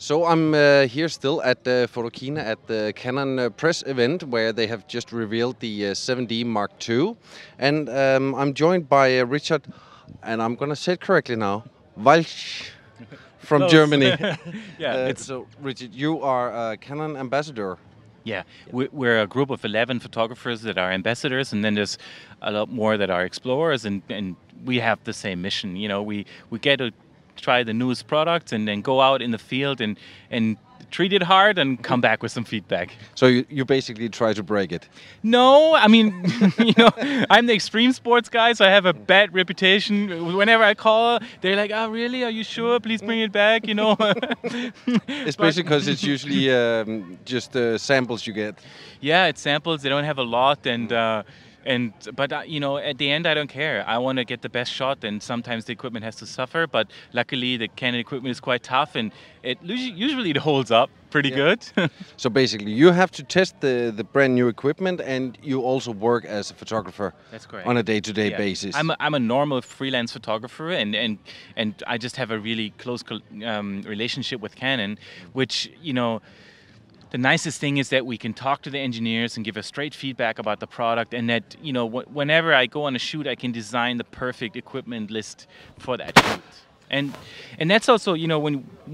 So I'm here still at Photokina at the Canon Pressevent, where they have just revealed the 7D Mark II. And I'm joined by Richard, and I'm going to say it correctly now, Walch from Close. Germany. Yeah, so Richard, you are a Canon ambassador. yeah. We're a group of 11 photographers that are ambassadors, and then there's a lot more that are explorers, and we have the same mission. You know, we get to try the newest products and then go out in the field and treat it hard and come back with some feedback. So you basically try to break it. No, I mean, I'm the extreme sports guy, so I have a bad reputation. Whenever I call, they're like, "Oh, really? Are you sure? Please bring it back." Especially because it's usually just samples you get. Yeah, it's samples. They don't have a lot, but at the end, I don't care. I want to get the best shot, and sometimes the equipment has to suffer. But luckily, the Canon equipment is quite tough, and usually it holds up pretty good. So basically, you have to test the brand new equipment, and you also work as a photographer. That's correct. On a day-to-day Yeah. basis. I'm a normal freelance photographer, and I just have a really close relationship with Canon, which the nicest thing is that we can talk to the engineers and give a straight feedback about the product, and that whenever I go on a shoot, I can design the perfect equipment list for that shoot. And that's also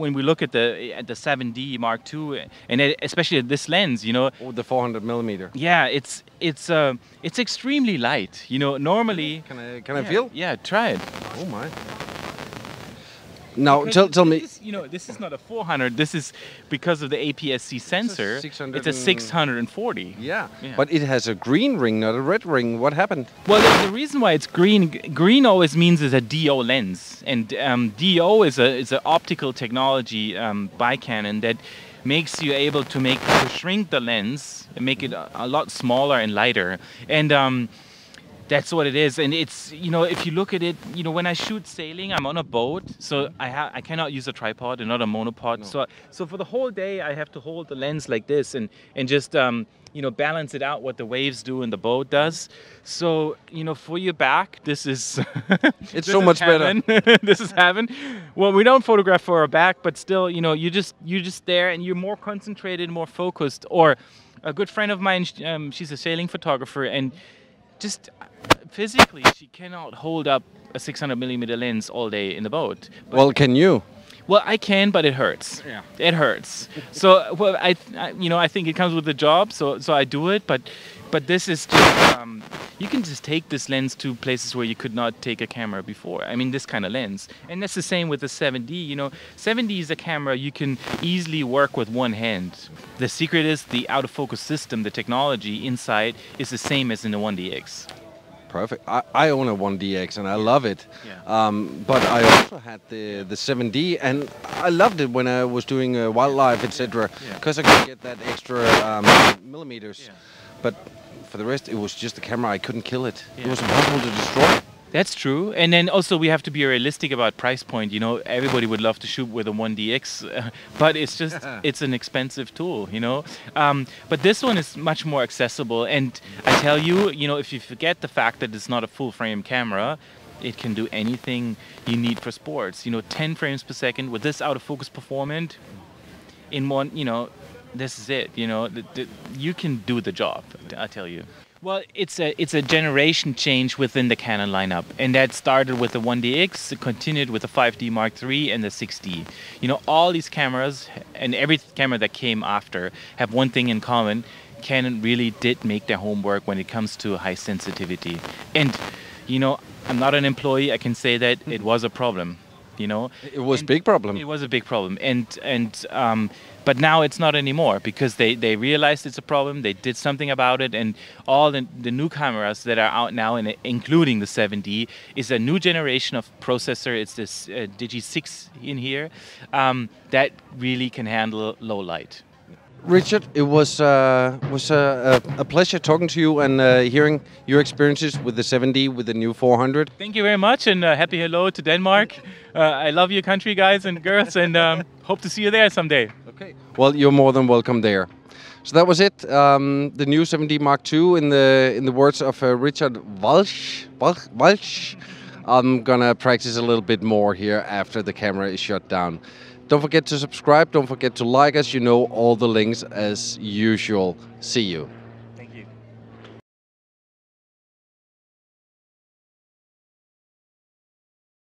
when we look at the 7D Mark II, and especially at this lens, Oh, the 400mm. yeah, it's extremely light. Normally. Can I feel? Yeah, try it. Oh my. Now tell me. This is not a 400. This is because of the APS-C sensor. It's a 640. Yeah, but it has a green ring, not a red ring. What happened? Well, the reason why it's green always means it's a DO lens, and DO is an optical technology by Canon that makes you able to shrink the lens and make it a lot smaller and lighter. And that's what it is, and it's if you look at it, when I shoot sailing, I'm on a boat, so I cannot use a tripod and not a monopod. No. So for the whole day, I have to hold the lens like this and just balance it out what the waves do and the boat does. So for your back, this is it's so much better. This is heaven. Well, we don't photograph for our back, but still, you're just there and you're more concentrated, more focused. Or a good friend of mine, she's a sailing photographer, and just physically, she cannot hold up a 600mm lens all day in the boat. Well, can you? Well, I can, but it hurts. Yeah, it hurts. So, well, I think it comes with the job. So I do it. But this is just you can just take this lens to places where you could not take a camera before. I mean, this kind of lens, and that's the same with the 7D. 7D is a camera you can easily work with one hand. The secret is the out of focus system. The technology inside is the same as in the 1DX. Perfect. I own a 1DX and I love it. Yeah. But I also had the 7D, and I loved it when I was doing wildlife, etc. Because I could get that extra millimeters. Yeah. But for the rest, it was just a camera. I couldn't kill it. Yeah. It was impossible to destroy. That's true. And then also we have to be realistic about price point. Everybody would love to shoot with a 1DX, but it's just, it's an expensive tool, But this one is much more accessible. And I tell you, if you forget the fact that it's not a full frame camera, it can do anything you need for sports. 10 frames per second with this out of focus performance in one, this is it. You can do the job, I tell you. Well, it's a generation change within the Canon lineup, and that started with the 1DX, it continued with the 5D Mark III and the 6D. All these cameras and every camera that came after have one thing in common: Canon really did make their homework when it comes to high sensitivity. And I'm not an employee. I can say that it was a problem. It was a big problem. It was a big problem, but now it's not anymore, because they realized it's a problem. They did something about it, and all the new cameras that are out now, including the 7D, is a new generation of processor. It's this Digi6 in here that really can handle low light. Richard, it was a pleasure talking to you and hearing your experiences with the 7D, with the new 400. Thank you very much, and happy hello to Denmark. I love your country, guys and girls, and hope to see you there someday. Okay. Well, you're more than welcome there. So that was it. The new 7D Mark II, in the words of Richard Walch. I'm gonna practice a little bit more here after the camera is shut down. Don't forget to subscribe. Don't forget to like us. You know all the links as usual. See you.